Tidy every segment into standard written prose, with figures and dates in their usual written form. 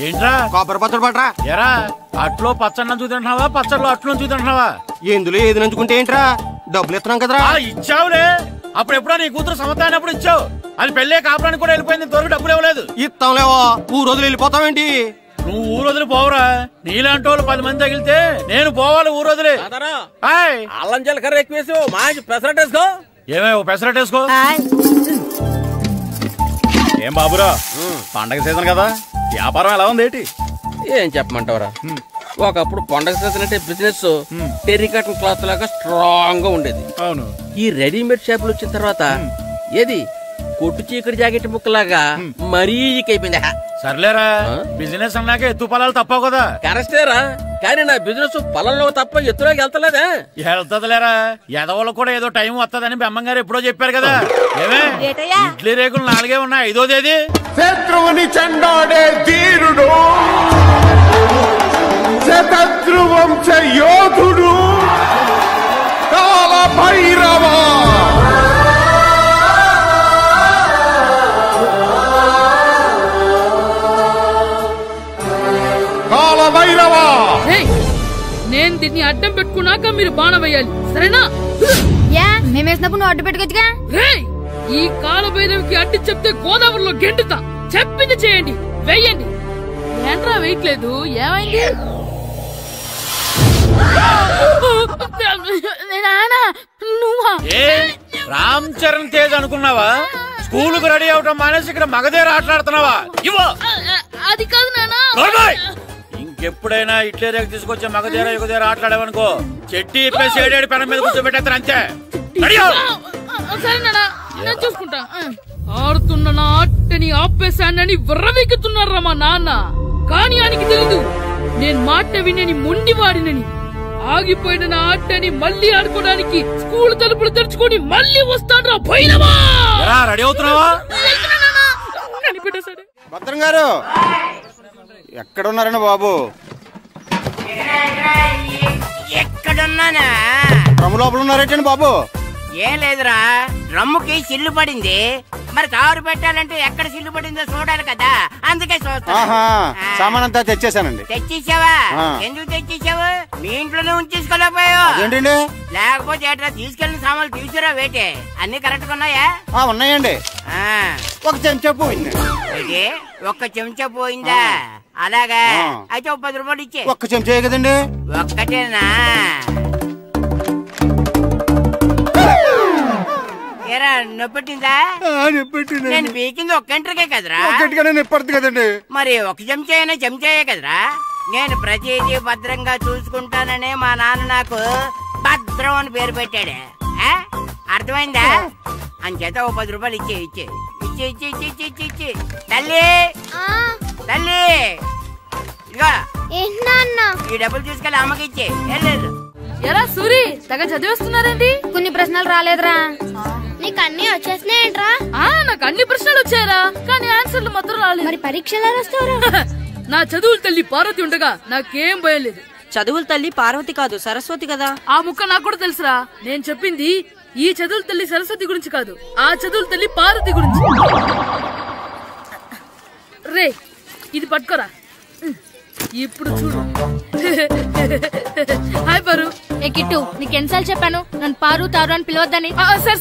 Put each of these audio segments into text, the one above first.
ఏంట్రా కొబ్బరి పచ్చడి పట్రా. ఎరా అట్లో పచ్చడి చూద్దావా పచ్చడిలో అట్లు చూద్దావా? ఎందులో ఏది నంచుకుంటే ఏంట్రా? డబ్బులు ఇస్తున్నాం కదరా. ఇచ్చావులే, అప్పుడు ఎప్పుడో నీ కూతురు సమత అయినప్పుడు ఇచ్చావు. అది పెళ్ళే కాపురానికి కూడా వెళ్ళిపోయింది, ఇంతవరకు డబ్బులు ఇవ్వలేదు. ఇస్తాంలేవో, ఊరు వదిలి వెళ్ళిపోతావేంటి? నువ్వు ఊరు వదిలి పోవురా. నీలాంటి వాళ్ళు 10 మంది తగిలితే నేను పోవాలి ఊరు వదిలి. అల్లం జీలకర్ర ఎక్కువ వేసి మంచి పెసరట్ వేసుకో. ఏమేమో పెసరట్ వేసుకో. ఏం బాబురా, పండగ సీజన్ కదా, వ్యాపారం ఎలా ఉంది ఏంటి? ఏం చెప్పమంటావురా, ఒకప్పుడు పండగ సీజన్ అంటే బిజినెస్ టెర్రికాటన్ క్లాత్ లాగా స్ట్రాంగ్ గా ఉండేది. అవును. ఈ రెడీమేడ్ షాపులు వచ్చిన తర్వాత ఏది కొట్టు చీకటి జాకెట్ ముక్కలాగా మరీ అయిపోయింది. సర్లేరా, బిజినెస్ అన్నాక ఎత్తు పొలాలు తప్పవు కదా. కరెక్టేరా, కానీ నా బిజినెస్ పొలంలో తప్ప ఎత్తులోకి వెళ్తలేదా? వెళ్తదిలేరా, ఎదవలు కూడా ఏదో టైం వస్తుందని బెమ్మంగారు ఎప్పుడో చెప్పారు కదా. ఏమే ఇడ్లీ రేకులు 4 ఉన్నాయి, 5వ తేదీ. శత్రువుని చెండాడే ధీరుడు, శతద్రు వంశ యోధుడు కాల భైరవ. నేను దీన్ని అడ్డం పెట్టుకున్నాక మీరు బాణం వేయాలి, సరేనా? మేమేసినప్పుడు నువ్వు అడ్డు పెట్టుకోవచ్చుగా. ఈ కాలభైరవికి అడ్డు చెప్తే గోదావరిలో గెంటుతా. చెప్పింది చేయండి, వెయ్యండి. ఏంట్రా వేయట్లేదు, ఏమైంది? రామ్ చరణ్ తేజ్ అనుకున్నావా? స్కూలుకు రెడీ అవటం మానేసి ఇక్కడ మగధేర ఆటలాడుతున్నావా? ఇవ్వ. అది కాదు నానా. ఇంకెప్పుడైనా ఇట్లే రేపు తీసుకొచ్చే మగధేర యుగధేర ఆటలాడేవనుకో, చెట్టి ఇప్పేసి 7 పెనం మీద కూర్చోబెట్టేస్తారు అంతే. సరే నానా, నేను చూసుకుంటా. ఆడుతున్న నా ఆటని ఆపేశానని విర్రవీగుతున్నారా మా నాన్న. కానీ ఆయనకి తెలీదు నేను మాట వినని మొండివాడినని. ఆగిపోయిన నా ఆటని మళ్ళీ ఆడుకోవడానికి స్కూల్ తలుపులు తెరుచుకొని మళ్ళీ వస్తాడ్రా పోయినవా. రెడీ అవుతున్నావా? భద్రం గారు ఎక్కడున్నారండి బాబు? ఎక్కడున్నానా? డ్రమ్ము లోపల ఉన్నారేంటండి బాబు? ఏం లేదురా, డ్రమ్ముకి సిల్లు పడింది. మరి కారు పెట్టాలంటే ఎక్కడ సిల్లు పడిందో చూడాలి కదా, అందుకే చూస్తా. సామాన్ అంతా తెచ్చేసానండి. తెచ్చేసావా? ఎందుకు తెచ్చేసావు? మీ ఇంట్లోనే ఉంచేసుకోలేకపోయావు. ఏంటండి? లేకపోతే ఎట్లా తీసుకెళ్లిన సామాన్లు తీసుకురా వేటే. అన్ని కరెక్ట్ గా ఉన్నాయా? ఉన్నాయండి. ఒక చెంచా పోయింది. ఒక్క చెంచా పోయిందా? అలాగా, అయితే 10 రూపాయలు ఇచ్చే. ఒక్క చెంచా కదండి? ఒక్కటేనా? ఏరా నొప్పెట్టిందా? నేను పీకింది ఒక్క గంటకే కదరా. కదండి. మరి ఒక చెంచాయే కదరా. నేను ప్రతిదీ భద్రంగా చూసుకుంటాననే మా నాన్న నాకు భద్రం అని పేరు పెట్టాడు. అర్థమైందా? అంచేత 10 రూపాయలు ఇచ్చే. తల్లి తల్లి, ఇదిగో ఈ డబ్బులు తీసుకెళ్ళి అమ్మకి ఇచ్చే. ఎలా సూరి తెగ చదివేస్తున్నారండి? కొన్ని ప్రశ్నలు రాలేదురా. నీకు అన్ని వచ్చేసినాయంట్రా? నాకు అన్ని ప్రశ్నలు వచ్చాయరా, కానీ ఆన్సర్లు మాత్రం రాలేదు. మరి పరీక్షలు రాస్తావురా? నా చదువుల తల్లి పార్వతి ఉండగా నాకేం భయం లేదు. చదువుల తల్లి పార్వతి కాదు, సరస్వతి కదా. ఆ ముక్క నాకు కూడా తెలుసురా. నేను చెప్పింది ఈ చదువుల తల్లి సరస్వతి గురించి కాదు, ఆ చదువుల తల్లి పార్వతి గురించి. రే, ఇది పట్టుకోరా. ఇప్పుడు చూడు. హాయ్ పారు. ఏ కిట్టు, నీకెన్నిసార్లు చెప్పాను నన్ను పారు తారు అని పిలవద్దని?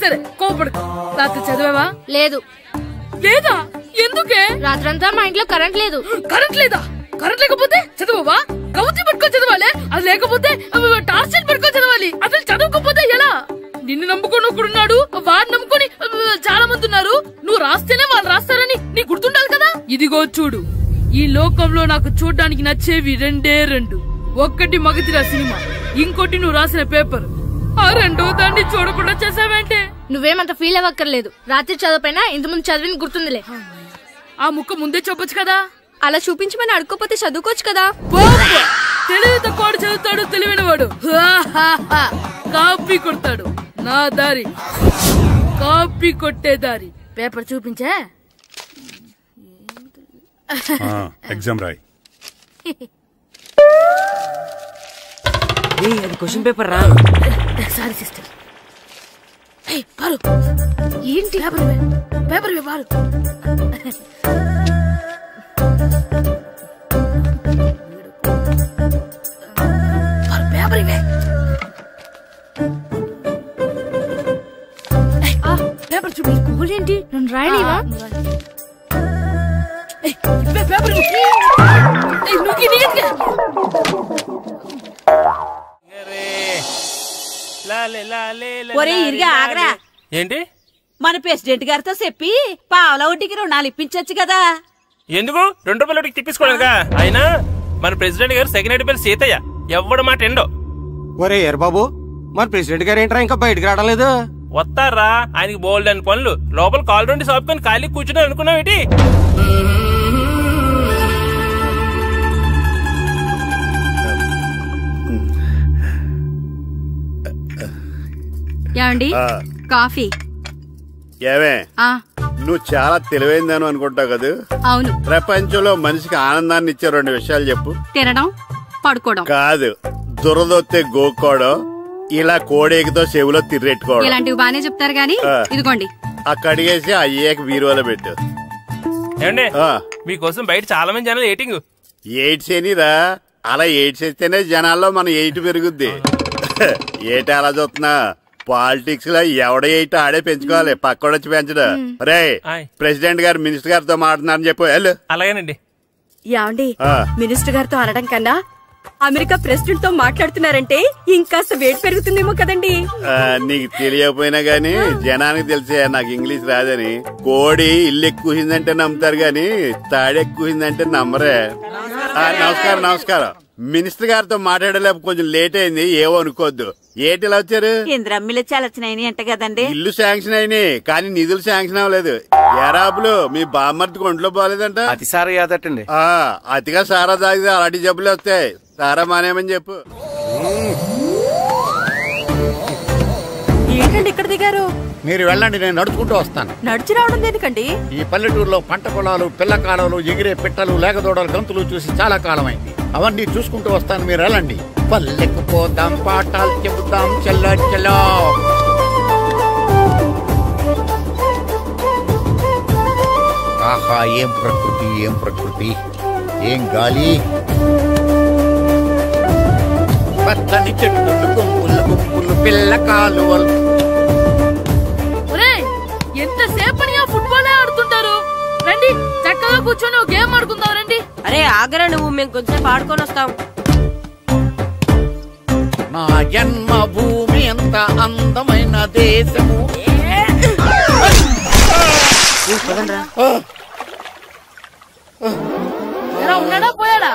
సరే కోపడుకో. రాత్రి చదివావా? లేదు. లేదా? ఎందుకే? రాత్రంతా మా ఇంట్లో కరెంట్ లేదు. కరెంట్ లేదా? కరెంట్ లేకపోతే చదవవా? కవతి పట్టుకొని చదవాలి. అది లేకపోతే టార్చ్ పట్టుకొని చదవాలి. అసలు చదవకపోతే ఎలా? నిన్ను నమ్ముకొని ఒకడున్నాడు, వాడిని నమ్ముకొని చాలా మంది ఉన్నారు. నువ్వు రాస్తేనే వాళ్ళు రాస్తారని నీకు గుర్తుండాలి కదా. ఇదిగో చూడు, ఈ లోకంలో నాకు చూడ్డానికి నచ్చేవి 2. ఒక్కటి మగధిర సినిమా, ఇంకోటి నువ్వు రాసిన పేపర్. ఆ 2వ దాన్ని చూడకుండా చేసావేంటే? నువ్వేమంత ఫీల్ అవ్వక్కర్లేదు. రాత్రి చదవపోయినా ఇంతకుముందు చదివిన గుర్తుందిలే. ఆ ముక్క ముందే చెప్పొచ్చు కదా. అలా చూపించమని అడుక్కోపోతే చదువుకోవచ్చు కదా. తెలివి తక్కువ చదువుతాడు, తెలివైన వాడు కాపీ కొడతాడు. నా దారి కాపీ కొట్టే దారి. పేపర్ చూపించే. ఎగ్జామ్ రాయి. అది క్వశ్చన్ పేపర్ రా. Sorry sister. పారు, ఏంటి పేపర్? పారు పేపర్ ఇవే. పేపర్ చూడు. ఏంటి నన్ను రాయనివా? పేపర్ ఒరే ఇరిగా ఆగరా. ఏంటి? మన ప్రెసిడెంట్ గారితో చెప్పి పావుల వడ్డీకి రుణాలు ఇప్పించొచ్చు కదా. ఎందుకు 2 రూపాయల వడ్డీకి తిప్పించుకోలేదుగా. అయినా మన ప్రెసిడెంట్ గారు సెకండ్ హెడ్ పేరు సీతయ్య, ఎవడు మాట ఎండో. ఒరే ఎర్ బాబు, మన ప్రెసిడెంట్ గారు ఏంట్రా ఇంకా బయటకు రావడం లేదు? వస్తారా, ఆయనకి బోల్డ్ అని పనులు. లోపల కాలు రెండు సాపుకొని ఖాళీ కూర్చుని అనుకున్నావు ఏంటి? ఏమండి కాఫీ? ఏమే నువ్వు చాలా తెలివైందని అనుకుంటావు కదా? అవును. ప్రపంచంలో మనిషికి ఆనందాన్ని ఇచ్చే 2 విషయాలు చెప్పు. తినడం, పడుకోవడం. కాదు, దురదొత్తే గోక్కోవడం, ఇలా కోడేకితో చెవులో తిర్రెట్టుకోవడం. ఇలాంటివి బానే చెప్తారు గానీ ఇదిగోండి. అక్కడిగేసి అయ్యాక బీరువాలో పెట్టు. ఏమండి, మీకోసం బయట చాలా మంది జనాలు ఎయిటింగ్. ఎయిడ్స్ ఏనిరా? అలా ఎయిడ్స్ వేస్తేనే జనాల్లో మన ఎయిట్ పెరుగుద్ది. ఏట అలా చూస్తున్నా? పాలిటిక్స్ లో ఎవడ ఎయిట్ ఆడే పెంచుకోవాలి, పక్కడొచ్చి పెంచడు. రే ప్రెసిడెంట్ గారు మినిస్టర్ గారితో మాట్లాడుతున్నారని చెప్పు. వెళ్ళు. అలాగేనండి. యాండి మినిస్టర్ గారితో అనడం కన్నా అమెరికా ప్రెసిడెంట్ తో మాట్లాడుతున్నారంటే ఇంకాస్త వేడి పెరుగుతుందేమో కదండి. నీకు తెలియకపోయినా గానీ జనానికి తెలిసే నాకు ఇంగ్లీష్ రాదని. కోడి ఇల్లు ఎక్కువసిందంటే నమ్ముతారు గాని తాడెక్కువసిందంటే నమ్మరే. నమస్కారం. నమస్కారం. మినిస్టర్ గారితో మాట్లాడలేక కొంచెం లేట్ అయింది, ఏవో అనుకోవద్దు. ఏటి ఇలా వచ్చారు? ఇంద్రమ్మిలు చాలా వచ్చినాయి అంట కదండి. ఇల్లు శాంక్షన్ అయినాయి కానీ నిధులు శాంక్షన్ అవ్వలేదు. ఎరాబులు మీ బామ్మర్తికి ఒంట్లో పోలేదంట. అతిసారా యాదటండి. అతిగా సారా తాగితే అలాంటి జబ్బులు వస్తాయి. సారా మానేమని చెప్పు. ఏంటండి ఇక్కడ దిగారు? మీరు వెళ్ళండి, నేను నడుచుకుంటూ వస్తాను. నడిచి రావడం దేనికండి? ఈ పల్లెటూరులో పంట పొలాలు, పిల్ల కాలాలు, ఎగిరే పిట్టలు, లేగదోడలు, గంతులు చూసి చాలా కాలం అయింది. అవన్నీ చూసుకుంటూ వస్తాను, మీరు వెళ్ళండి. పల్లెకు పోదాం, పాఠాలు చెబుతాం, చెల్ల చెల్లో. ఆహా, ఏం ప్రకృతి, ఏం ప్రకృతి, ఏం గాలి. పచ్చని చెట్టులు, గుంపులు గుంపులు, పిల్ల కాలువలు. ఎంతసేపని ఫుట్బాల్ ఆడుతుంటారు? రండి చక్కగా కూర్చొని ఒక గేమ్ ఆడుకుందాం. రండి. అరే ఆగరా నువ్వు, మేము కొంచెం ఆడుకొని వస్తాం. నా జన్మ భూమి ఎంత అందమైన దేశము. ఉన్నాడా పోయాడా?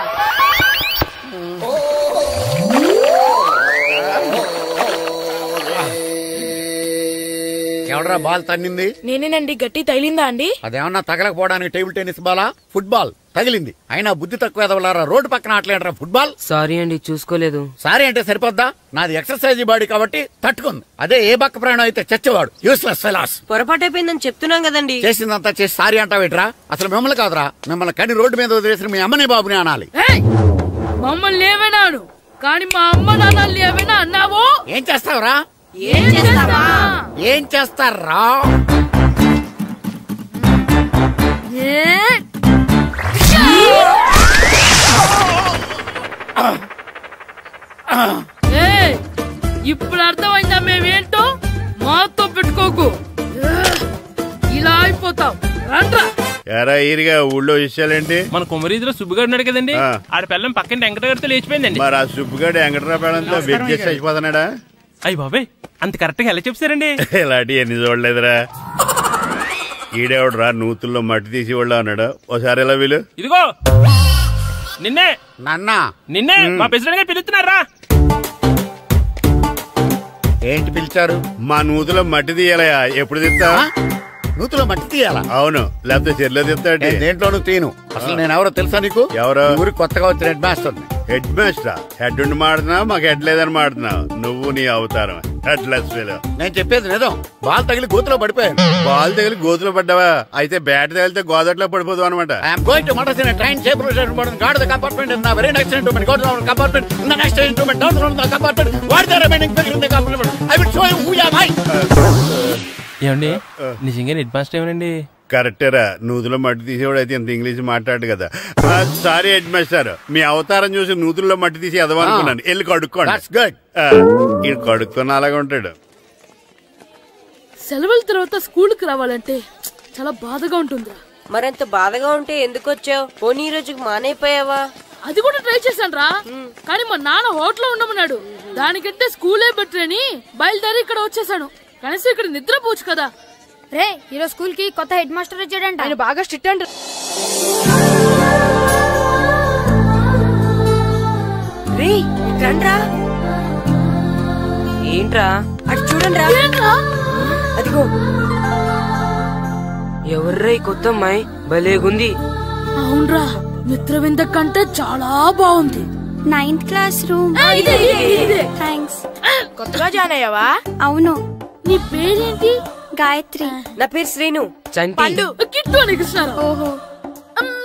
ఎవడరా బాల్ తన్నింది? నేనేనండి. గట్టి తగిలిందా అండి? అదేమన్నా తగలకపోవడానికి టేబుల్ టెన్నిస్ బాలా, ఫుట్బాల్ తగిలింది. అయినా బుద్ధి తక్కువ ఎదవలారా, రోడ్డు పక్కన ఆటలేడరా ఫుట్బాల్. సారీ అండి, చూసుకోలేదు. సారీ అంటే సరిపోద్దా? నాది ఎక్సర్సైజ్ బాడీ కాబట్టి తట్టుకుంది. అదే ఏ బక్క ప్రాణం అయితే చచ్చేవాడు. Useless fellas. పొరపాటు అయిపోయిందని చెప్తున్నాం కదండి. చేసిందంతా చేసి సారీ అంటావేట్రా? అసలు మిమ్మల్ని కాదురా, మిమ్మల్ని కని రోడ్డు మీద వదిలేసిన మీ అమ్మని బాబుని అనాలి. మమ్మల్ని ఏమైనాను కానీ మా అమ్మ నాన్నల్ని ఏమైనా అన్నావో ఏం చేస్తావురా? ఏం చేస్తారా? ఇప్పుడు అర్థమైందా మేమేంటో? మాతో పెట్టుకోకు, ఇలా అయిపోతాం. రండ్రా. ఎరా ఈరిగా ఊళ్ళో విషయాలేంటి? మన కుమరీదిలో సుబ్బుగాడు ఉన్నాడు కదండి, ఆడ పిల్లం పక్కన వెంకటగారితో లేచిపోయిందండి. మరి ఆ సుబ్బుగాడు వెంకటరావు పిల్లంతో వెయిట్ చేసి అయిపోతున్నాడా? అయ్యి బాబాయ్, అంత కరెక్ట్ గా ఎలా చెప్తారండి? ఇలాంటి ఎన్ని చూడలేదురా. ఈడేవడరా నూతుల్లో మట్టి తీసి వాళ్ళు అన్నాడు. ఓసారి ఎలా వీలు? ఇదిగో నిన్నే నిన్నే మా ప్రెసిడెంట్ గారు పిలుస్తున్నారా? ఏంటి పిలిచారు? మా నూతులో మట్టి తీయాలయా. ఎప్పుడు తీస్తా? నూతులో మట్టి తీయాలా? అవును, లేకపోతే చెర్లో తీస్తాడు. దేంట్లోనూ తీను. అసలు నేను ఎవరో తెలుసా నీకు? ఎవరో? ఊరికి కొత్తగా వచ్చిన head master. Head master? Head ఉండి మాడుతున్నావు, మాకు హెడ్ లేదని మాడుతున్నావు. నువ్వు నీ అవతారం హెడ్ లెస్. నేను చెప్పేది నిజం. బాల్ తగిలి గోతులో పడిపోయాను. బాల్ తగిలి గోతులో పడ్డావా? అయితే బ్యాట్ తగిలితే గోదట్లో పడిపోదు అనమాట. I'm going to motor train safeguard the compartment in the very next instrument. Go to the compartment in the next instrument. Down to the compartment. What the remaining people in the compartment. I will show you who am I. ఏమండి నిజంగా head master ఏమనండి? కరెక్టేరా, నూతులో మట్టి తీసేవాడు అయితే ఇంత English మాట్లాడు కదా. Sorry head master, మీ అవతారం చూసి నూతుల్లో మట్టి తీసి ఎదవనుకున్నాను. వెళ్ళి కడుక్కోండి. ఈ కడుక్కొని అలాగే ఉంటాడు. సెలవుల తర్వాత స్కూల్కి రావాలంటే చాలా బాధగా ఉంటుందిరా. మరంత బాధగా ఉంటే ఎందుకు వచ్చావు? పోనీ ఈ రోజుకి మానైపోయావా? అది కూడా ట్రై చేశాను రా, కానీ మా నాన్న హోటల్లో ఉండమన్నాడు. దానికంటే స్కూలే బెటర్ అని బయలుదేరి ఇక్కడ వచ్చేసాను. కనీసం ఇక్కడ నిద్రపోవచ్చు కదా. రే, ఈరోజు స్కూల్ కి కొత్త హెడ్ మాస్టర్ వచ్చాడంట. ఆయన బాగా స్ట్రిక్ట్ అంట. రే రండ్రా. ఏంట్రా అటు చూడండి రా. అదిగో ఎవర్రా ఈ కొత్త అమ్మాయి? భలేగుంది. అవునరా, మిత్రవింద కంటే చాలా బాగుంది. 9th class room. థ్యాంక్స్. కొత్తగా జాయిన్ అయ్యావా? అవును. నీ పేరేంటి? గాయత్రి. నా పేరు శ్రీను. పండు. కిట్టు అని కృష్ణారావు. ఓహో,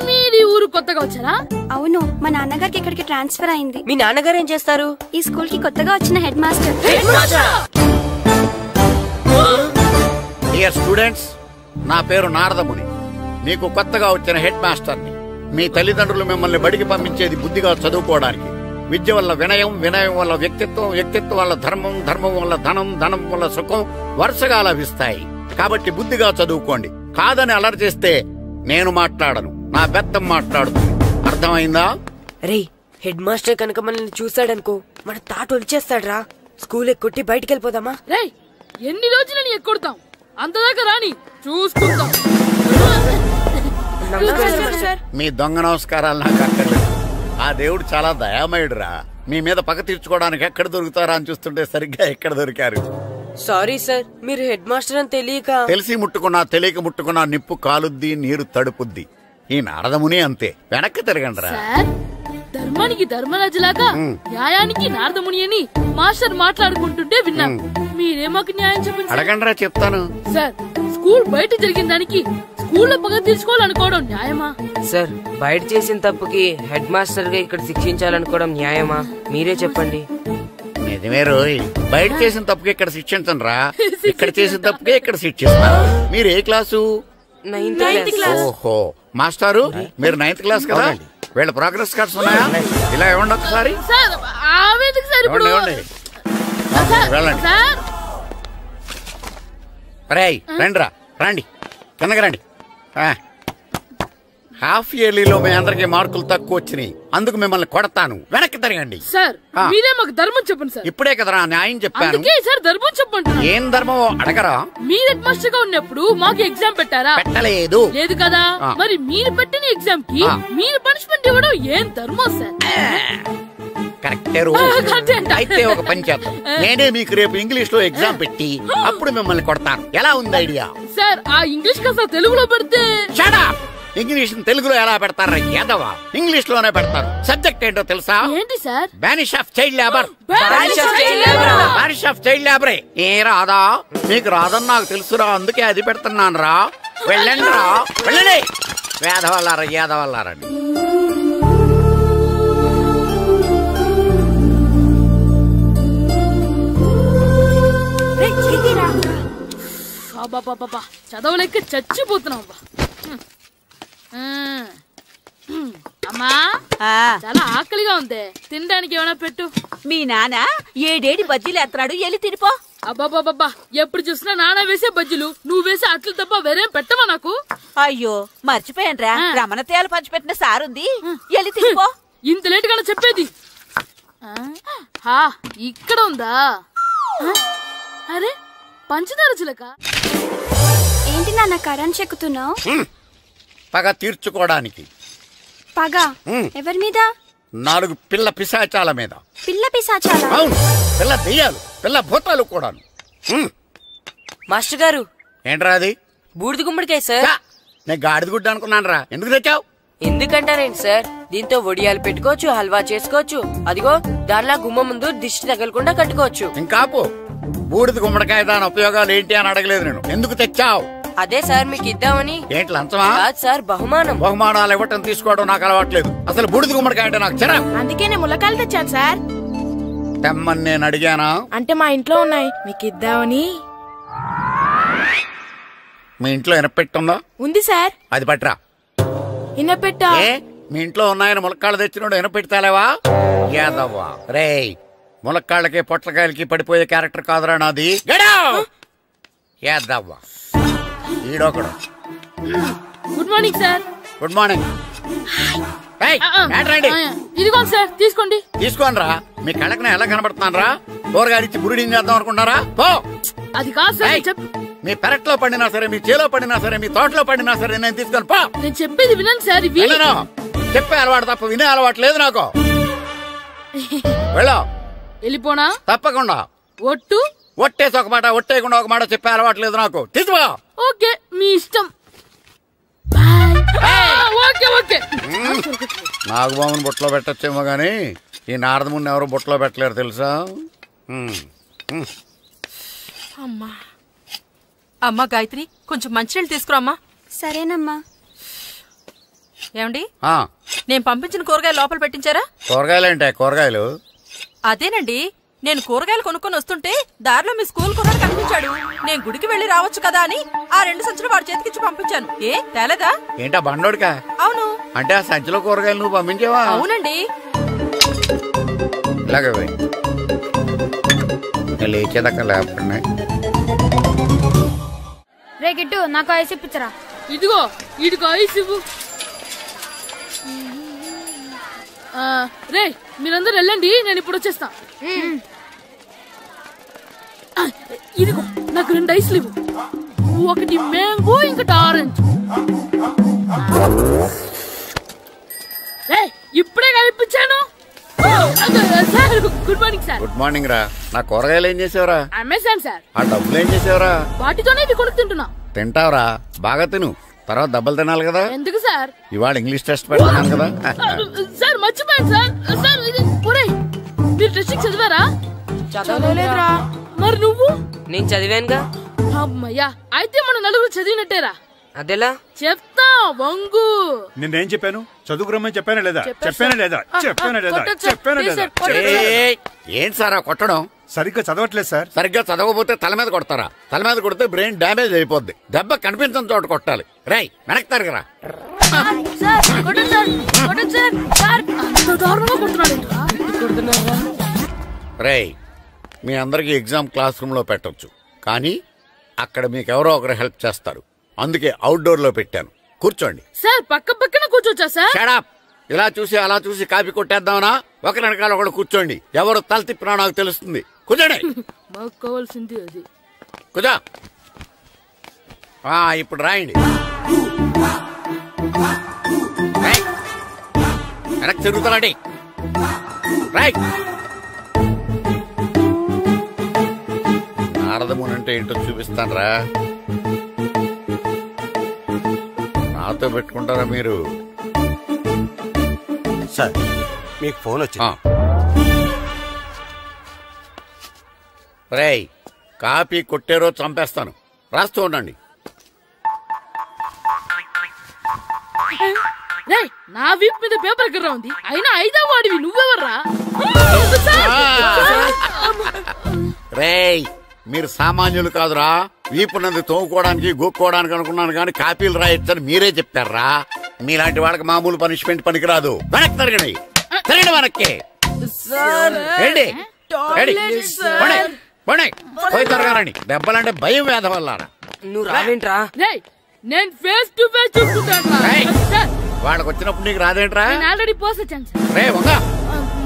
మీరు ఊరు కొత్తగా వచ్చారా? అవును, మా నాన్నగారికి ఇక్కడికి ట్రాన్స్ఫర్ అయింది. మీ నాన్నగారు ఏం చేస్తారు? ఈ స్కూల్ కి కొత్తగా వచ్చిన హెడ్ మాస్టర్. డియర్ స్టూడెంట్స్, నా పేరు నారదముని. మీకు కొత్తగా వచ్చిన హెడ్ మాస్టర్ని. మీ తల్లిదండ్రులు మిమ్మల్ని బడికి పంపించేది బుద్ధిగా చదువుకోవడానికి. విద్య వల్ల వినయం, వినయం వల్ల వ్యక్తిత్వం, వ్యక్తిత్వం వల్ల ధర్మం, ధర్మం వల్ల ధనం, ధనం వల్ల సుఖం వరుసగా లభిస్తాయి. కాబట్టి బుద్ధిగా చదువుకోండి. కాదని అలర్ చేస్తే నేను మాట్లాడను, నా బెత్తం మాట్లాడుతుంది. అర్థమైందా? రే, హెడ్ మాస్టర్ కనుక మనల్ని చూసాడనుకో మన తాట వచ్చేస్తాడ్రా. స్కూల్ ఎక్కొట్టి బయటికి వెళ్ళిపోదామా? రే, ఎన్ని రోజులని ఎక్కొడతాం? అంతదాకా రాని చూసుకుంటాం. మీ దొంగ నమస్కారాలు నాకు అక్కర్లేదు. ఆ దేవుడు చాలా దయామయుడురా. మీ మీద పగ తీర్చుకోవడానికి ఎక్కడ దొరుకుతారా అని చూస్తుంటే సరిగ్గా ఎక్కడ దొరికారు. సారీ సార్, మీరు హెడ్ మాస్టర్ అని తెలియక. తెలిసి ముట్టుకున్నా తెలియక ముట్టుకున్నా నిప్పు కాలుద్ది, నీరు తడుపుద్ది. ఈ నారదముని అంతే. వెనక్కి తిరగండిరా. ధర్మానికి ధర్మరాజులాగా న్యాయానికి నారదముని అని మాస్టర్ మాట్లాడుకుంటుంటే విన్నాం. మీరే మాకు న్యాయం చెప్పండి. అడగండిరా, చెప్తాను. సార్, స్కూల్ బయట జరిగిన దానికి స్కూల్లో పగ తీర్చుకోవాలనుకోవడం న్యాయమా? సార్, బయట చేసిన తప్పుకి హెడ్ మాస్టర్ గా ఇక్కడ శిక్షించాలనుకోవడం న్యాయమా? మీరే చెప్పండి. నిజమే రోయ్, బయట చేసిన తప్పుకి ఇక్కడ శిక్షించండి రా. ఇక్కడ చేసిన తప్పుకే ఇక్కడ శిక్షిస్తారు. మీరు ఏ క్లాసు? 9th class. ఓహో, మాస్టారు మీరు 9th క్లాస్ కదా? వీళ్ళ ప్రోగ్రెస్ కార్డ్స్ ఉన్నాయా? ఇలా ఇవ్వండి ఒకసారి. వెళ్ళండి. రేయ్ రండిరా, రండి కిందకి రండి. హాఫ్ ఇయర్లీలో మీ అందరికి మార్కులు తక్కువ వచ్చినాయి, అందుకు మిమ్మల్ని కొడతాను. వెనక్కి తిరగండి. సార్, మీరే మాకు ధర్మం చెప్పండి సార్. ఇప్పుడే కదరా న్యాయం చెప్పాను. సార్, ధర్మం చెప్పండి. ఏం ధర్మమో అడగరా? మీరు హెడ్ మాస్టర్ గా ఉన్నప్పుడు మాకు ఎగ్జామ్ పెట్టారా? పెట్టలేదు. లేదు కదా? మరి మీరు పెట్టిన ఎగ్జామ్ కి మీరు పనిష్మెంట్ ఇవ్వడం ఏం ధర్మం సార్? కరెక్టే. అయితే ఒక పని చేద్దాం, నేనే మీకు రేపు ఇంగ్లీష్ లో ఎగ్జామ్ పెట్టి అప్పుడు మిమ్మల్ని కొడతాను. ఎలా ఉంది ఐడియా? సార్, ఆ ఇంగ్లీష్ కాస్త తెలుగులో పెడితే. ఇంగ్లీష్ తెలుగులో ఎలా పెడతారా యాదవా? ఇంగ్లీష్ లోనే పెడతారు. సబ్జెక్ట్ ఏంటో తెలుసా? ఏంటి sir? Banish of child labour. Banish of child లేబరే. ఏ రాదా? మీకు రాదని నాకు తెలుసురా, అందుకే అది పెడుతున్నాను రా. వెళ్ళండి రా, వెళ్ళండి. వేదవల్లారా, యాదవల్లారండి. చదవలేక చచ్చిపోతున్నావు. అమ్మా, చాలా ఆకలిగా ఉంది, తినడానికి ఏమైనా పెట్టు. మీ నాన్న ఏడేడి బజ్జీలు ఎత్తాడు, ఎల్లి తినిపో. అబ్బాబాబా, ఎప్పుడు చూసినా నాన్న వేసే బజ్జీలు, నువ్వు వేసే అట్లు తప్ప వేరేం పెట్టవా నాకు? అయ్యో మర్చిపోయానురా, రమణ తేలు పంచిపెట్టిన సారుంది, ఎల్లి తినిపో. ఇంత లేట్ గా చెప్పేది. ఇక్కడ ఉందా? అరే, పంచదార చిలక. ఏంటి నాన్న కరెంట్ చెక్కుతున్నావు? పగ తీర్చుకోవడానికి. పగ ఎవరి మీద? 4 పిల్ల పిశాచాల మీద. పిల్ల పిశాచాల? అవును, పిల్ల దెయ్యాలు, పిల్ల భూతాలు కూడా. మాస్టర్ గారు. ఏంట్రా అది? బూడిద గుమ్మడికాయ సార్. నేను గాడిద గుడ్డ అనుకున్నాను రా. ఎందుకు తెచ్చావు? ఎందుకంటారేంటి సార్, దీంతో వడియాలు పెట్టుకోవచ్చు, హల్వా చేసుకోవచ్చు. అదిగో దానిలా గుమ్మ ముందు దిష్టి తగలకుండా కట్టుకోవచ్చు. ఇంకాపు, బూడిద గుమ్మడికాయ దాని ఉపయోగాలు ఏంటి అని అడగలేదు నేను. ఎందుకు తెచ్చావు? అదే సార్ మీకు ఇద్దామని. ఏంటి లంచమా? కాదు సార్, బహుమానం. బహుమానాలు ఇవ్వటం తీసుకోవడం నాకు అలవాట్లేదు. అసలు బూడిద గుమ్మడికాయ అంటే నాకు చిరా. అందుకే నేను ములకాయలు తెచ్చాను సార్. తెమ్మని నేను అడిగానా? అంటే మా ఇంట్లో ఉన్నాయి, మీకు ఇద్దామని. మీ ఇంట్లో ఎనపెట్టుందా? ఉంది సార్. అది పట్రా. ఇనపెట్టా? మీ ఇంట్లో ఉన్నాయని ములక్కాళ్ళు తెచ్చినోడు ఎనపెడతాలేవా? యాదవ్వా రేయ్, ములక్కాళ్ళకి పొట్లకాయలకి పడిపోయే క్యారెక్టర్ కాదురా నాది. యాదవ్వా ఈడొకడు. Good morning sir. Good morning. ఇదిగోండి సార్, తీసుకోండి. తీసుకోనరా, మీ కళ్ళకి ఎలా కనబడుతున్నాను రా? కూరగాయలిచ్చి బురిడింగ్ చేద్దాం అనుకుంటారా? పో. అది కాదు సార్. మీ పెరట్లో పండినా సరే, మీ చేలో పండినా సరే, మీ తోటలో పండినా సరే నేను తీసుకొని పో. నేను చెప్పేది వినండి సార్. చెప్పే అలవాటు తప్ప వినే అలవాటు లేదు నాకు. వెళ్ళా. వెళ్ళిపోనా? తప్పకుండా. ఒట్టు? ఒట్టేసి ఒక మాట, ఒట్టేయకుండా ఒక మాట చెప్పే అలవాటు లేదు నాకు. తీసుకో. ఓకే, మీ ఇష్టం. Okay okay. నాగబాబుని బుట్టలో పెట్టచ్చేమో గాని ఈ నారదముని ఎవరు బుట్టలో పెట్టలేరు తెలుసా? అమ్మా గాయత్రి, కొంచెం మంచినీళ్ళు తీసుకురామ్మా. సరేనమ్మా. ఏమండి, నేను పంపించిన కూరగాయలు లోపల పెట్టించారా? కూరగాయలేంటే? కూరగాయలు అదేనండి, నేను కూరగాయలు కొనుక్కొని వస్తుంటే దారిలో మీ స్కూల్ కుర్రాడు కనిపించాడు. నేను గుడికి వెళ్లి రావచ్చు కదా అని ఆ 2 సంచులు వాడి చేతికిచ్చి పంపించాను. ఏ తేలేదా? ఏంటా బండోడికా? అవును. అంటే ఆ సంచిలో కూరగాయలు నువ్వు పంపించావా? అవునండి. ఇలాగే లేచేదాకా లేకపోయినా. రే గిట్టు, నాకు ఐస్ ఇప్పించరా. ఇదిగో ఇదిగో ఐస్ ఇవ్వు. రే మీరందరూ వెళ్ళండి, నేను ఇప్పుడు వచ్చేస్తా. ఇదిగో నాకు 2 ఐస్లు ఇవ్వు. ఒకటి మ్యాంగో, ఇంకటి ఆరెంజ్. ఇప్పుడే ఇప్పించాను. Good morning sir. Good morning రా. నా కూరగాయలు ఏం చేసావురా? Amazon sir. ఆ డబ్బులు ఏం చేసావురా? వాటితోనే ఇవి కొనుక్కు తింటున్నా. తింటావురా, బాగా తిను. తర్వాత దెబ్బలు తినాలి కదా. ఎందుకు సార్? ఇవాళ ఇంగ్లీష్ టెస్ట్ పెడతాను కదా. సార్ మర్చిపోయాను సార్. సార్ మీరు టెస్టింగ్ చదివారా? చదవలేదురా. మరి నువ్వు? నేను చదివానుగా. అమ్మయ్యా, అయితే మన నలుగురు చదివినట్టేరా. అదెలా? చెప్తా వంగు. నిన్నేం చెప్పాను? చదువుకురమ్మని చెప్పానా లేదా? చెప్పానా లేదా? చెప్పానా లేదా? చెప్పానా లేదా? ఏంటి సార్ కొట్టడం? సరిగ్గా చదవట్లేదు సార్. సరిగ్గా చదవకపోతే తల మీద కొడతారా? తల మీద కొడితే బ్రెయిన్ డ్యామేజ్ అయిపోద్ది. దెబ్బ కనిపించిన చోట కొట్టాలి. రై వెనక్కి తరగరా. రేయ్, మీ అందరికి ఎగ్జామ్ క్లాస్ రూమ్ లో పెట్టొచ్చు, కానీ అక్కడ మీకు ఎవరో ఒకరు హెల్ప్ చేస్తారు. అందుకే అవుట్డోర్ లో పెట్టాను. కూర్చోండి. సార్ పక్క పక్కన కూర్చోచ్చా సార్? Shut up. ఇలా చూసి అలా చూసి కాపీ కొట్టేద్దామనా? ఒకరి వెనకాల ఒకడు కూర్చోండి. ఎవరు తల తిప్పినా నాకు తెలుస్తుంది. కూర్చోండి. మాకు కావాల్సింది అది. కూర్చో. ఇప్పుడు రాయండి. వెనక్కి తిరుగుతానండి. రైట్. నారదముని అంటే ఏంటో చూపిస్తాను రా. నాతో పెట్టుకుంటారా మీరు? సార్ మీకు ఫోన్ వచ్చింది. రేయ్, కాపీ కొట్టారో చంపేస్తాను. రాస్తూ ఉండండి. నా వీప్ మీద పేపర్ కర్ర ఉంది, అయినా 5వ వాడివి నువ్వెవర్రా? రేయ్, మీరు సామాన్యులు కాదురా. వీపున్నది తోముకోవడానికి గోక్కోవడానికి అనుకున్నాను, కానీ కాపీలు రాయొచ్చని మీరే చెప్పారా? మీలాంటి వాళ్ళకి మామూలు పనిష్మెంట్ పనికిరాదు. వెనక్కి తిరగండి. తిరగండి వెనక్కి. పోయి తిరగారండి. దెబ్బలంటే భయం వేద వల్ల. నువ్వు రావేంట్రా? నేను ఫేస్ టు ఫేస్ చూసుకుంటాను. వాళ్ళకి వచ్చినప్పుడు నీకు రాదేంట్రా? నేను ఆల్రెడీ పోసొచ్చాను సార్. రే వంగా.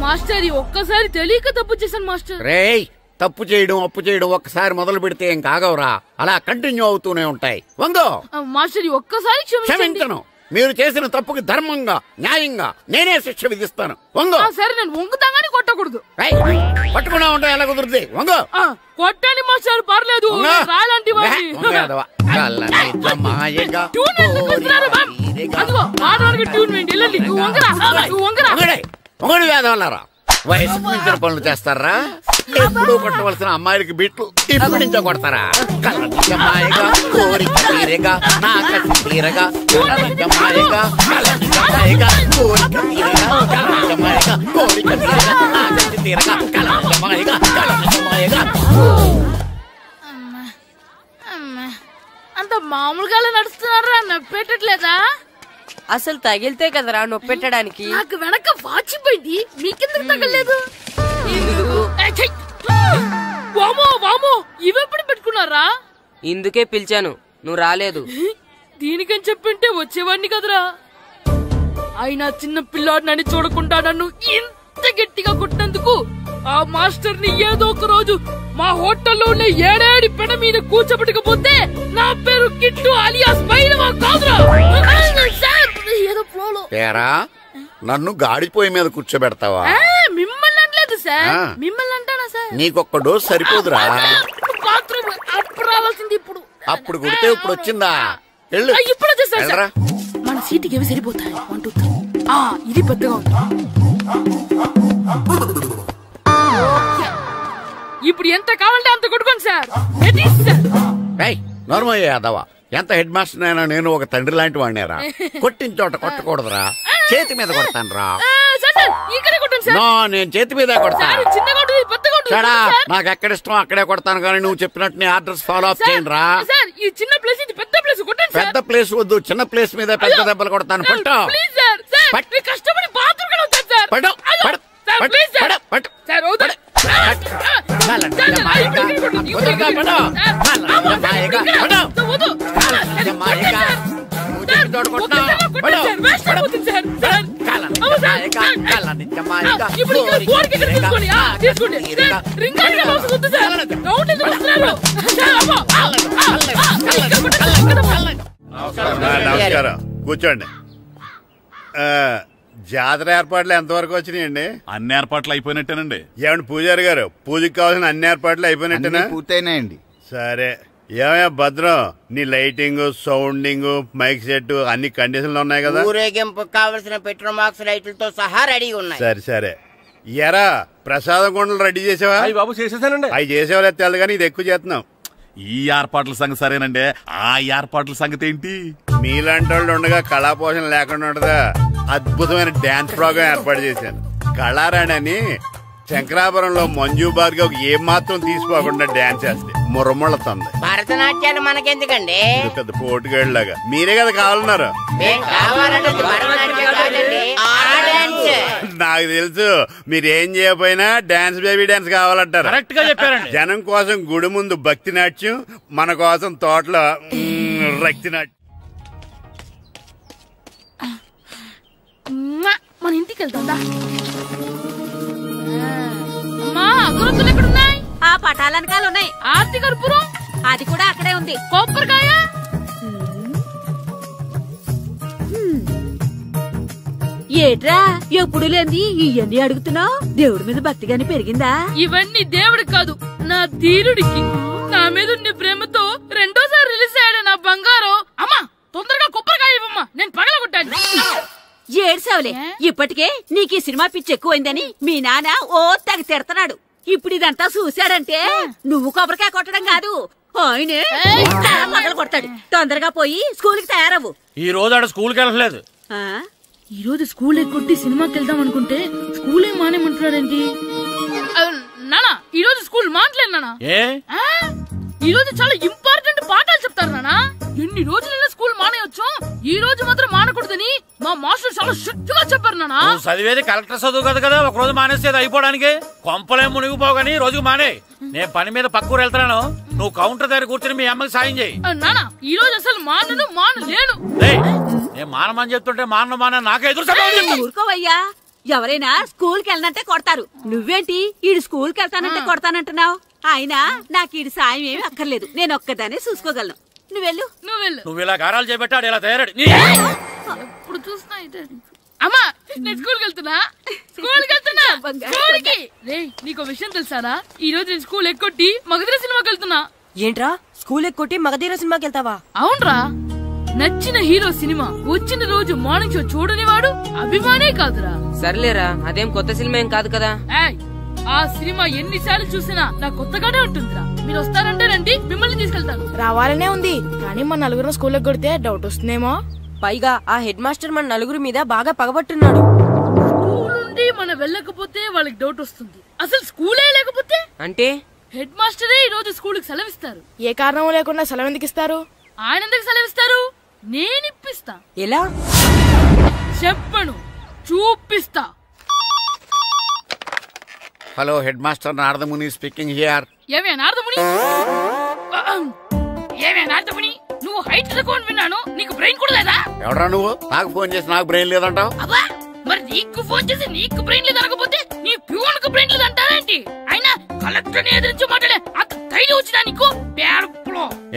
మాస్టర్ ఒక్కసారి తెలియక తప్పు చేశాను మాస్టర్. రేయ్, తప్పు చేయడం అప్పు చేయడం ఒక్కసారి మొదలు పెడితే ఏం కాగవరా, అలా కంటిన్యూ అవుతూనే ఉంటాయి. వంగో. మాస్టర్ ఒక్కసారి క్షమించను. మీరు చేసిన తప్పుకి ధర్మంగా న్యాయంగా నేనే శిక్ష విధిస్తాను. వంగో. సరే, నేను వంగుతాగానే కొట్టకూడదు. పట్టుకున్నా ఉంటా ఎలా కుదురుతుంది? వంగో. కొట్టండి మాస్టర్, పర్లేదు. రాలాంటి వంగడి వేదవల్లారా. వయసుకు మించిన పనులు చేస్తారా? ఎప్పుడు కొట్టవలసిన అమ్మాయిలకి బిట్లు ఇప్పటి నుంచో కొడతారా? కలనిజమాయగా కోరిక తీరగా నా కసి తీరగా కలనిజమాయగా కలనిజమాయగా కోరిక తీరగా కలనిజమాయగా కోరిక తీరగా నా కసి తీరగా కలనిజమాయగా కలనిజమాయగా. అంత మామూలుగా నడుస్తున్నారా? నొప్పెట్టట్లేదా? అసలు తగిలితే కదరా నొప్పెట్టడానికి. నాకు వెనక వాచిపోయింది, మీకెందుకు తగలేదు? వామో వామో, ఇవెప్పుడు పెట్టుకున్నారా? ఇందుకే పిలిచాను, నువ్వు రాలేదు. దీనికని చెప్పింటే వచ్చేవాడిని కదరా. అయినా చిన్న పిల్లాడినని చూడకుండా నన్ను ఇంత గట్టిగా కొట్టినందుకు ఆ మాస్టర్ ని ఏదో ఒక రోజు మా హోటల్లో ఉన్న 7 పెడ మీద కూర్చోబెట్టకపోతే నా పేరు కిట్టు అలియాస్ బైరవా కాదురా. ఏదో ఫ్లోలో నన్ను గాడిపోయి మీద కూర్చోబెడతావా? మిమ్మల్ని అనలేదు సార్, మిమ్మల్ని అంటానా సార్? నీకొక్క డోస్ సరిపోదురా? బాత్రూమ్ అప్పుడు రావాల్సింది ఇప్పుడు. అప్పుడు కొడితే ఇప్పుడు వచ్చిందా? ఇప్పుడు వచ్చేసా. మన సీటుకి ఏవి సరిపోతాయి? 1 2 3. ఇది పెద్దగా ఉంది. ఇప్పుడు ఎంత కావాలంటే అంత కొట్టుకోండి సార్. నోర్మల్ యాదవా, ఎంత హెడ్ మాస్టర్ అయినా నేను ఒక తండ్రి లాంటి వాడినేరా. కొట్టిన చోట కొట్టకూడదురా, చేతి మీద కొడతాను రా. నేను చేతి మీద కొడతాను. నాకు ఎక్కడ ఇష్టం అక్కడే కొడతాను, కానీ నువ్వు చెప్పినట్టు నీ ఆర్డర్స్ ఫాలో అప్ చేయండి రా. పెద్ద ప్లేస్ వద్దు, చిన్న ప్లేస్ మీద పెద్ద దెబ్బలు కొడతాను. పట్టు నమస్కారం, కూర్చోండి. జాతర ఏర్పాట్లు ఎంతవరకు వచ్చినాయండి? అన్ని ఏర్పాట్లు అయిపోయినట్టేనండి. ఏమండి పూజారి గారు, పూజకి కావాల్సిన అన్ని ఏర్పాట్లు అయిపోయినట్టేనా? పూర్తయినాయండి. సరే, ఏమయ్యా భద్రం, నీ లైటింగ్, సౌండింగ్, మైక్ సెట్ అన్ని కండిషన్లు ఉన్నాయి కదా? ఊరేగింపు కావలసిన పెట్రోల్ మార్క్స్ లైట్లతో సహా రెడీ ఉన్నాయి. సరే సరే. ఎరా ప్రసాదం కొండలు రెడీ చేసావా? బాబు చేసేసానండి. అవి చేసేవాళ్ళు తెలదు కానీ ఇది ఎక్కువ చేస్తున్నాం. ఈ ఏర్పాట్ల సంగతి సరేనండి, ఆ ఏర్పాట్ల సంగతి ఏంటి? మీలాంటి వాళ్ళు ఉండగా కళాపోషణ లేకుండా ఉండదా? అద్భుతమైన డాన్స్ ప్రోగ్రాం ఏర్పాటు చేశాను. కళారాణి అని శంకరాపురంలో మంజు భార్గవ్ ఏం మాత్రం తీసుకోకుండా డాన్స్ చేస్తే మురముళ్ళతుంది. భరతనాట్యాలు మనకెందుకండి? పెద్ద పోటుగాళ్ళలాగా మీరే కదా కావాలన్నారు. నాకు తెలుసు, మీరేం చేయకపోయినా డాన్స్ బేబీ డాన్స్ కావాలంటారు. కరెక్ట్ గా చెప్పారండి. జనం కోసం గుడి ముందు భక్తి నాట్యం, మన కోసం తోటలో రక్తి నాట్యం. మన ఇంటికి వెళ్తా. అమ్మా, అగరొత్తులు ఎక్కడున్నాయి? ఆ పటాలనకాలు ఉన్నాయి. ఆర్తి కర్పూరం అది కూడా అక్కడే ఉంది. కొబ్బరికాయ ఏట్రా ఎప్పుడు లేని ఇవన్నీ అడుగుతున్నావు? దేవుడి మీద భక్తిగాని పెరిగిందా? ఇవన్నీ దేవుడికి కాదు, నా ధీరుడికి. నా మీద ఉన్న ప్రేమతో రెండోసారి రిలీజ్ అయ్యాడు నా బంగారం. అమ్మా, తొందరగా కొబ్బరికాయ ఇవ్వమ్మా, నేను పగలగొట్టాను. ఏడ్సావులే, ఇప్పటికే నీకు ఈ సినిమా పిచ్చి ఎక్కువైందని మీ నాన్న ఓ తెగ తిడతాడు. ఇప్పుడు ఇదంతా చూశాడంటే నువ్వు కొబ్బరికాయ కొట్టడం కాదు, ఆయనే పగల కొడతాడు. తొందరగా పోయి స్కూల్ కి తయారవు. ఈ రోజు ఆడ స్కూల్ కి వెళ్ళలేదు. ఈ రోజు స్కూల్ ఎక్కొట్టి సినిమాకి వెళ్దాం అనుకుంటే స్కూల్ ఏం మానేమంటున్నాడేంటి? నానా, ఈ రోజు స్కూల్ మానట్లేదు నానా. ఈ రోజు చాలా ఇంపార్టెంట్ పాఠాలు చెప్తారు నానా. ఎన్ని రోజులైనా స్కూల్ మానేయొచ్చు, ఈ రోజు మాత్రం మానకూడదని మా మాస్టర్ చాలా స్ట్రిక్ట్ గా చెప్పారు నానా. చదివేది కలెక్టర్ చదువు కదా కదా, ఒక రోజు మానేసేది అయిపోవడానికి. కొంపలే మునిగిపోగాని రోజుకు మానే. నేను పని మీద పక్కూరు వెళ్తున్నాను, నువ్వు కౌంటర్ దగ్గర కూర్చొని మీ అమ్మకి సాయం చేయి. నానా, ఈ రోజు అసలు మానలేను. నేను మానమని చెప్తుంటే మాన నాకే ఎదురు. ఊరుకోవయ్యా, ఎవరైనా స్కూల్ కి వెళ్ళనంటే కొడతారు. నువ్వేంటి ఈడు స్కూల్ కి వెళ్తానంటే కొడతానంటున్నావు? అయినా నాకు ఈడు సాయం ఏమి అక్కర్లేదు, నేను ఒక్కదానే చూసుకోగలను. నువ్వెళ్ళు. నువ్వు ఇలా గారాలు చేపెట్టాడు ఇలా తయారాడు. ఎప్పుడు చూసినా అమ్మా, నేను స్కూల్కి వెళ్తున్నా. స్కూల్కి నీకు విషయం తెలుసారా? ఈ రోజు నేను స్కూల్ ఎక్కొట్టి మగధీర సినిమాకి వెళ్తున్నా. ఏంట్రా, స్కూల్ ఎక్కొట్టి మగధీర సినిమాకి వెళ్తావా? అవునరా, నచ్చిన హీరో సినిమా వచ్చిన రోజు మార్నింగ్ షో చూడని వాడు అభిమానే కాదురా. సర్లేరా, అదేం కొత్త సినిమా ఏం కాదు కదా. ఆ సినిమా ఎన్నిసార్లు చూసినా నాకు కొత్తగానే ఉంటుందిరా. మీరు వస్తారంటే రండి, మిమ్మల్ని తీసుకెళ్తాను. రావాలనే ఉంది, కానీ మన నలుగురు స్కూల్కి కొడితే డౌట్ వస్తుందేమో. పైగా ఆ హెడ్ మాస్టర్ మన నలుగురి మీద బాగా పగబట్టున్నాడు. స్కూల్ నుండి మనం వెళ్ళకపోతే వాళ్ళకి డౌట్ వస్తుంది. అసలు స్కూలే లేకపోతే అంటే హెడ్ మాస్టరే ఈ రోజు స్కూల్ కి సెలవిస్తారు. ఏ కారణం లేకుండా సెలవు ఎందుకు ఇస్తారు? ఆయన ఎందుకు సెలవిస్తారు? నేను ఇప్పిస్తా. ఎలా చెప్పను, చూపిస్తా. Hello, head master Naradamuni speaking here. ఏమే నారదముని? ఏమే నారదముని, నువ్వు హైట్ తక్కువ విన్నాను, నీకు బ్రెయిన్ కూడా లేదా? ఎవడరా నువ్వు? నాకు ఫోన్ చేసి నాకు బ్రెయిన్ లేదంటావు? అబ్బా, మరి నీకు ఫోన్ చేసి నీకు బ్రెయిన్ లేదనకపోతే నీ ప్యూన్కు బ్రెయిన్ లేదంటారేంటి? అయినా కలెక్టర్ ని ఎదిరించి మాట్లాడే అంత ధైర్యం వచ్చినా నీకు?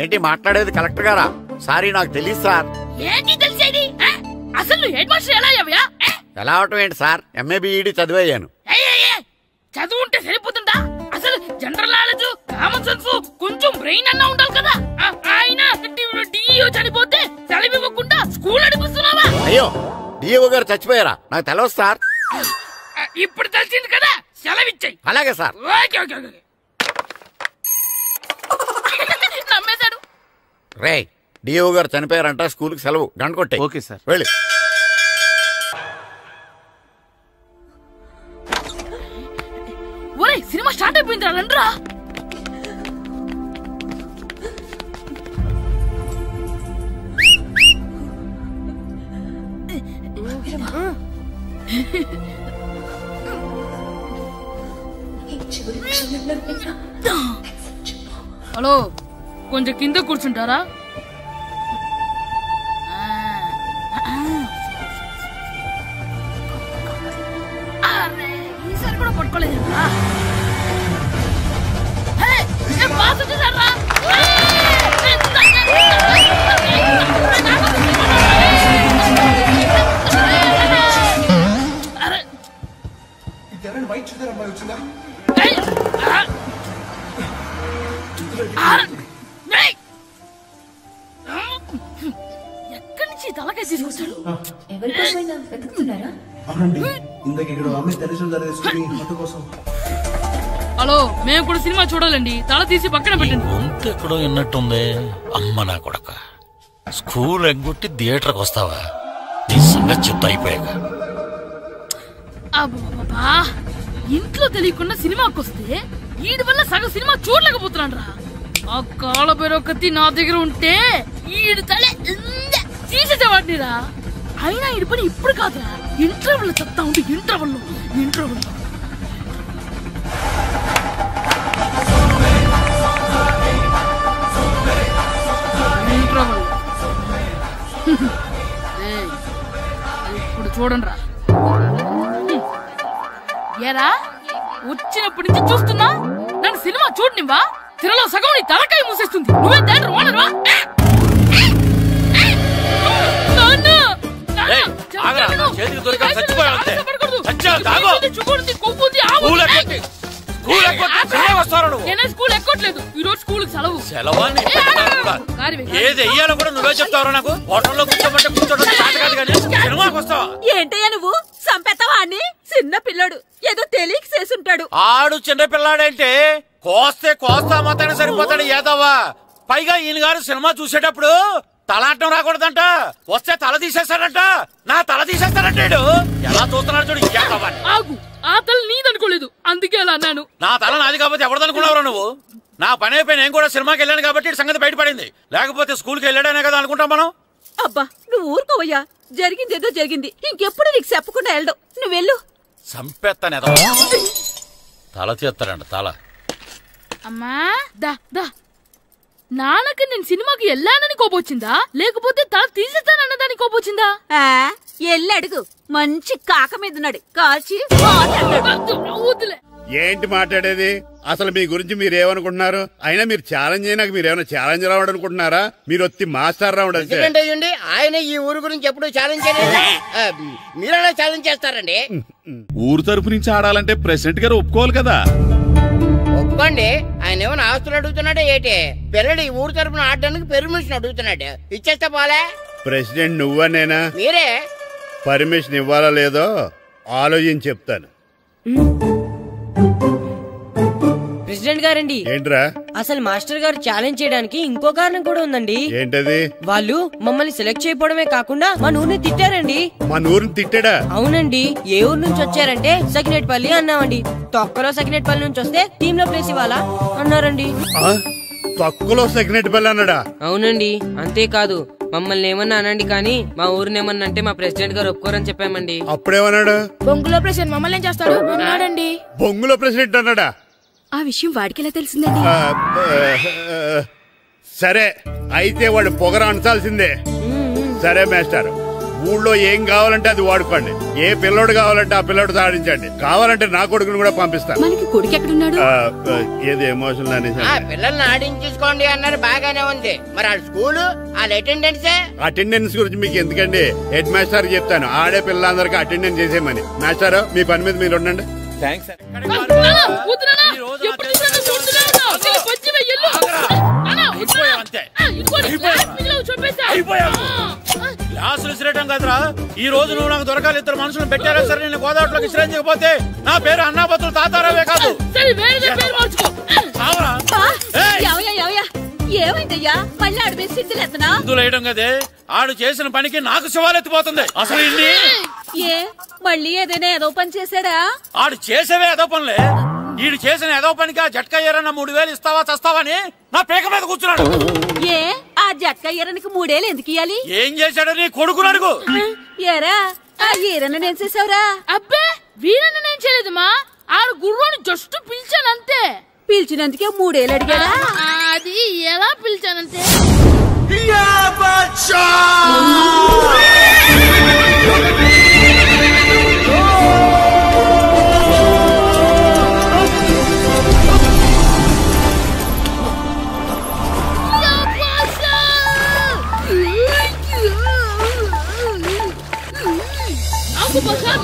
ఏంటి మాట్లాడేది? కలెక్టర్ గారా? సారీ, నాకు తెలియదు సార్. ఏంటి తెలిసేది? అసలు నువ్వు హెడ్ మాస్టర్ ఎలా అయ్యావ్యా? ఎలా అవటం ఏంటి సార్? MA B Ed చదివయ్యాను. చదువు ఉంటే సరిపోతుందా? అసలు జనరల్ నాలెడ్జ్, కామన్ సెన్స్, కొంచెం బ్రెయిన్ అన్నా ఉండాలి కదా. ఆయన డిఇఓ చనిపోతే సెలవివ్వకుండా స్కూల్ నడిపిస్తున్నావా? అయ్యో, డిఓ గారు చచ్చిపోయారా? నాకు తెలియదు సార్. ఇప్పుడు తెలిసింది కదా, సెలవిచ్చాయి. అలాగే సార్. నమ్మేశాడు. రే, డిఓ గారు చనిపోయారంట, స్కూల్ కి సెలవు. గంట కొట్టే. Okay sir. వెళ్ళి. ఒరే, సినిమా స్టార్ట్ అయిపోయింది, రండ్రా. హలో, కొంచెం కింద కూర్చుంటారా? ఈసారి కూడా పట్టుకోలేదు. ఎక్కడి నుంచి తలకాయ తీసుకొచ్చాడు? హలో, మేము కూడా సినిమా చూడాలండి. తల తీసి పక్కన పెట్టండి. గొంతు ఎక్కడో విన్నట్టుంది. అమ్మ నా కొడక, స్కూల్ ఎగ్గొట్టి థియేటర్కి వస్తావా? నీ సంగతి చెప్తా అయిపోయాక. అబ్బా, ఇంట్లో తెలియకుండా సినిమాకి వస్తే వీడి వల్ల సగం సినిమా చూడలేకపోతున్నాను రా. ఆ కాళ్ళ బెరొకతి నా దగ్గర ఉంటే ఈడు తల తీసేసేవాడిని రా. అయినా ఈడి పని ఇప్పుడు కాదురా, ఇంటర్వెల్ చెప్తా ఉంటే ఇంటర్వెల్ ఇప్పుడు చూడండి రా. ఏరా, వచ్చినప్పటి నుంచి చూస్తున్నా, నన్ను సినిమా చూడనివ్వా? తిరలో సగం నీ తలకాయ మూసేస్తుంది. నువ్వే థియేటర్ ఓనర్వా? నేనే స్కూల్ ఎక్కట్లేదు, ఈ రోజు స్కూల్ సెలవు. ఏది వెయ్యాలో కూడా నువ్వే చెప్తావరా? నాకు హోటల్లో కూర్చోమంటే కూర్చోడం చేత కాదు కానీ సినిమాకి వస్తావా? ఏంటయ్యా నువ్వు? సంపెత్తవా అని? చిన్న పిల్లడు, ఏదో తెలియక చేసుంటాడు. ఆడు చిన్న పిల్లాడంటే కోస్తే కోస్తా మాత్రమే సరిపోతాడు ఏదవ్వా. పైగా ఈయన గారు సినిమా చూసేటప్పుడు తలాటం రాకూడదంట, వస్తే తల తీసేస్తాడంట. నా తల తీసేస్తాడంటాడు. ఎలా చూస్తున్నాడు చూడు. ఆగు, ఆ తల నీదనుకోలేదు, అందుకే అలా అన్నాను. నా తల నాది కాబట్టి ఎవరిదనుకున్నావురా నువ్వు? నా పని అయిపోయి నేను కూడా సినిమాకి వెళ్ళాను కాబట్టి సంగతి బయటపడింది. లేకపోతే స్కూల్కి వెళ్ళాడనే కదా అనుకుంటాం మనం. అబ్బా, నువ్వు ఊరుకోవయ్యా. జరిగింది ఏదో జరిగింది, ఇంకెప్పుడు నీకు చెప్పకుండా వెళ్ళడం. నువ్వు వెళ్ళు. సంపెత్తనే తల తీస్తాడంట. తల అమ్మా, దా దా. నాన్నకి నేను సినిమాకి వెళ్ళానని కోపొచ్చిందా, లేకపోతే తల తీసేస్తానన్నదాని కోపొచ్చిందా? ఎల్లి అడుగు. మంచి కాక మీద ఉన్నాడు, కాల్చి ఏంటి మాట్లాడేది? అసలు మీ గురించి మీరేమనుకుంటున్నారు? అయినా మీరు ఛాలెంజ్ అయినాక మీరేమైనా ఛాలెంజ్ రావడం అనుకుంటున్నారా? మీరు వచ్చి మాస్టర్ రావడం. ఆయన ఈ ఊరు గురించి ఎప్పుడు ఛాలెంజ్ చేయలేదు. మీరైనా ఛాలెంజ్ చేస్తారండి? ఊరు తరపు నుంచి ఆడాలంటే ప్రెసిడెంట్ గారు ఒప్పుకోవాలి కదా. ఒప్పుకోండి. ఆయన ఏమైనా ఆస్తులు అడుగుతున్నాడే ఏంటి? పిల్లడు ఈ ఊరు తరపున ఆడడానికి పెర్మిషన్ అడుగుతున్నాడు. ఇచ్చేస్తే పోలే. ప్రెసిడెంట్ నువ్వా నేనా? మీరే. పర్మిషన్ ఇవ్వాలా లేదో ఆలోచించి చెప్తాను. ప్రెసిడెంట్ గారండి. ఏంట్రా? అసలు మాస్టర్ గారు ఛాలెంజ్ చేయడానికి ఇంకో కారణం కూడా ఉందండి. ఏంటది? వాళ్ళు మమ్మల్ని సెలెక్ట్ చేయకపోవడమే కాకుండా మా ఊరిని తిట్టారండి. మా ఊరిని తిట్టాడా? అవునండి. ఏ ఊరు నుంచి వచ్చారంటే సకినేట్పల్లి అన్నామండి. తొక్కలో సకినేట్పల్లి నుంచి వస్తే టీమ్ లో ప్లేస్ ఇవ్వాలా అన్నారండి. తక్కువలో సెకండ్ పిల్ల అన్నాడా? అవునండి, అంతేకాదు మమ్మల్ని ఏమన్నా అనండి కానీ మా ఊరిని ఏమన్నా అంటే మా ప్రెసిడెంట్ గారు ఒప్పుకోరని చెప్పామండి. అప్పుడేమన్నాడు? బొంగులో ప్రెసిడెంట్ మమ్మల్ని ఏం చేస్తాడు అన్నాడండి. బొంగులో ప్రెసిడెంట్ అన్నాడా? ఆ విషయం వాడికి ఎలా తెలిసిందండి? సరే అయితే వాడు పొగర అంచాల్సిందే. సరే మాస్టర్, ఊళ్ళో ఏం కావాలంటే అది వాడుకోండి. ఏ పిల్లోడు కావాలంటే ఆ పిల్లోడు సాధించండి. కావాలంటే నా కొడుకుని కూడా పంపిస్తాను. మనకి కొడుకు ఎక్కడున్నాడు? ఏది ఎమోషనల్ అనేసి పిల్లల్ని ఆడించేసుకోండి అన్నారు, బాగానే ఉంది. మరి వాళ్ళ స్కూలు వాళ్ళ అటెండెన్స్ గురించి మీకు ఎందుకండి, హెడ్ మాస్టర్ చెప్తాను. ఆడే పిల్లలందరికీ అటెండెన్స్ చేసేయమని. మాస్టర్ మీ పని మీద మీరు ఉండండి. థ్యాంక్స్. క్లాసులు విసిరేయటం కదరా, ఈ రోజు నువ్వు నాకు దొరకాలి. ఇద్దరు మనుషులు పెట్టారా సరే, నేను గోదావరిలోకి విసిరించకపోతే నా పేరు అన్నాపతులు తాతారావే కాదు. ఏమైందయ్యా? మళ్ళీ ఆడిపై సిద్ధులేతనా వేయడం కదే, ఆడు చేసిన పనికి నాకు శివాలెత్తిపోతుంది. అసలు ఇన్ని ఏ మళ్ళీ ఏదైనా ఏదో పని చేశాడా? ఆడు చేసేవే ఏదో పనులే. ఈడు చేసిన ఏదో పనికి ఆ జట్కా ఏరన్నా 3000 ఇస్తావా చస్తావని నా పేక మీద కూర్చున్నాడు. ఏ ఆ జట్కా ఈరనికి 3000 ఎందుకు ఇయ్యాలి? ఏం చేశాడు నీ కొడుకుని అడుగు. ఏరా ఆ ఈరన్న నేను చేసావురా? అబ్బే వీరన్న నేను చేయలేదమ్మా, ఆడు గుర్రాన్ని జస్ట్ పిలిచానంతే. పిలిచినందుకే 3000 అడిగాడా? అది ఎలా పిలిచానంతే.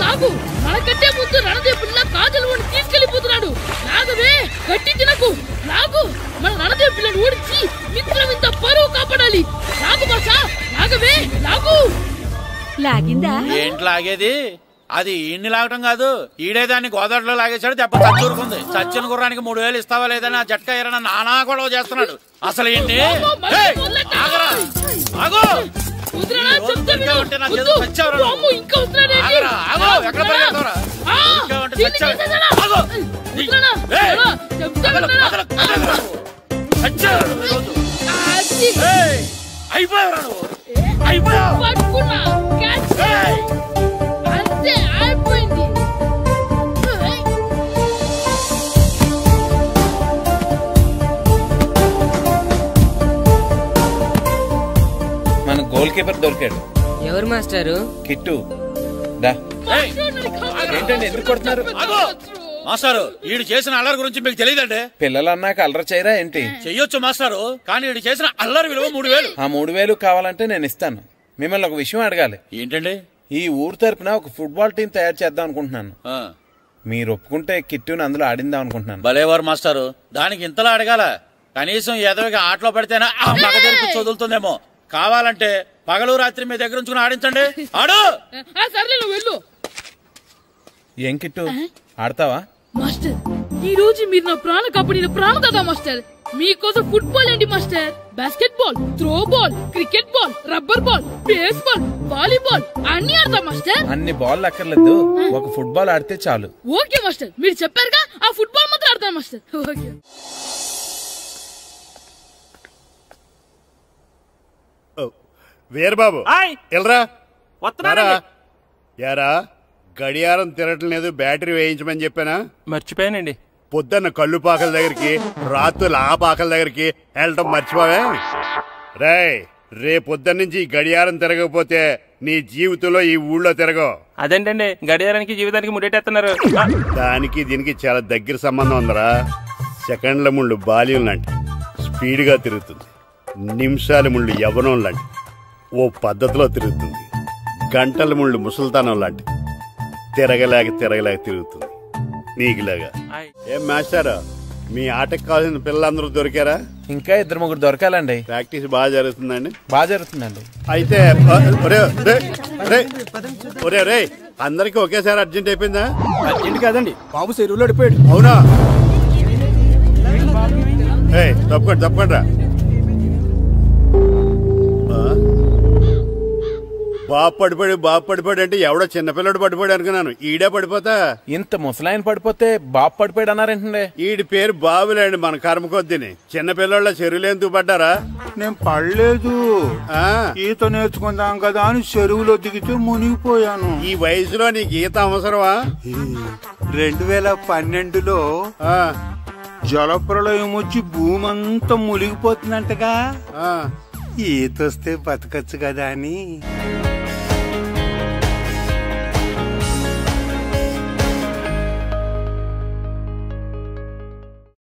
నాకు మనకంటే ముందు రణదేవ్ పిల్ల కాజల్ ఓడి తీసుకెళ్లిపోతున్నాడు. నాగవే గట్టి తినకు. నాకు మన రణదేవ్ పిల్లని ఓడించి మిత్రం ఇంత పరువు కాపాడాలి. నాకు భాష నాగవే నాకు లాగిందా? ఏంటి లాగేది? అది ఈయన్ని లాగటం కాదు, ఈడేదాన్ని గోదావరిలో లాగేశాడు. దెబ్బ చచ్చూరుకుంది. చచ్చిన గుర్రానికి 3000 ఇస్తావా లేదని ఆ జట్కా ఏరన్నా నానా గొడవ చేస్తున్నాడు. అసలు ఏంటి? మన గోల్ కీపర్ దొరికాడు. ఎవరు మాస్టారు? కిట్టు. ఏంటండి ఎందుకు కొడుతున్నారు? మాస్టారు ఈడు చేసిన అల్లరి గురించి మీకు తెలియదండి. పిల్లలు అన్నాక అల్లరి చేయరా ఏంటి? చెయ్యొచ్చు మాస్టారు, కానీ ఈడు చేసిన అల్లరి విలువ 3000. ఆ 3000 కావాలంటే నేను ఇస్తాను. మిమ్మల్ని ఒక విషయం అడగాలి. ఏంటండి? ఈ ఊరు తరపున ఒక ఫుట్బాల్ టీం తయారు చేద్దాం అనుకుంటున్నాను. మీరు ఒప్పుకుంటే కిట్టుని అందులో ఆడిందాం అనుకుంటున్నాను. భలేవారు మాస్టారు, దానికి ఇంతలా అడగాల? కనీసం ఏదోగా ఆటలో పడితేనే ఆ మగ తెరిపి చదువుతుందేమో. కావాలంటే పగలు రాత్రి మీ దగ్గర ఉంచుకుని ఆడించండి. ఆడు. ఏం కిట్టు ఆడతావా? మాస్టర్ ఈ రోజు మీరు నా ప్రాణం కాపాడిన ప్రాణం కదా మాస్టర్. మీకోసం ఫుట్బాల్ ఏంటి master, basket ball, throw ball, cricket ball, rubber ball, base ball, volleyball అన్ని ఆడతా మాస్టర్. అన్ని బాల్ అక్కర్లేదు, ఒక ఫుట్బాల్ ఆడితే చాలు. ఓకే మాస్టర్, మీరు చెప్పారుగా ఆ ఫుట్బాల్ మాత్రం ఆడతాను మాస్టర్. ఓకే. వీరబాబు ఎల్రా యారా, గడియారం తిరగటం లేదు, బ్యాటరీ వేయించమని చెప్పానా? మర్చిపోయానండి. పొద్దున్న కళ్ళు పాకల దగ్గరికి, రాత్రులు ఆ పాకల దగ్గరికి వెళ్ళటం మర్చిపోవే? రేపొద్దున్న నుంచి ఈ గడియారం తిరగకపోతే నీ జీవితంలో ఈ ఊళ్ళో తిరగవు. అదేంటండి గడియారానికి జీవితానికి ముడేటేస్తున్నారు? దానికి దీనికి చాలా దగ్గర సంబంధం ఉందరా. సెకండ్ల ముళ్ళు బాల్యం లాంటి స్పీడ్గా తిరుగుతుంది, నిమిషాల ముళ్ళు యవ్వనం లాంటి ఓ పద్ధతిలో తిరుగుతుంది, గంటల ముళ్ళు ముసల్తానం లాంటి తిరగలేక తిరుగుతుంది నీకులాగా. ఏం మాస్టర్, మీ ఆటకు కావాల్సిన పిల్లలందరూ దొరికారా? ఇంకా 2-3 దొరకాలండి. ప్రాక్టీస్ బాగా జరుగుతుందండి? బాగా జరుగుతుందండి. అయితే ఒరే అందరికి ఒకేసారి అర్జెంట్ అయిపోయిందా? అర్జెంట్ కాదండి, బాబు చెరువులో అడిపోయాడు. అవునా? తప్పకుండా బాబు పడిపోయాడు అంటే ఎవడో చిన్నపిల్లడు పడిపోయాడు అనుకున్నాను. ఈడే పడిపోతా. ఇంత ముసలాయన పడిపోతే బాబు పడిపోయాడు అన్నారేంటండి? ఈడి పేరు బాబులేండి, మన కర్మ కొద్దిని. చిన్నపిల్లల చెరువులు ఎందుకు పడ్డారా? నేను పడలేదు, ఈత నేర్చుకుందాం కదా అని చెరువులో దిగితే మునిగిపోయాను. ఈ వయసులో నీకు ఈత అవసరమా? 2012లో జలప్రళయం వచ్చి భూమి అంతా మునిగిపోతుందంటగా, ఈతొస్తే బతకచ్చు కదా అని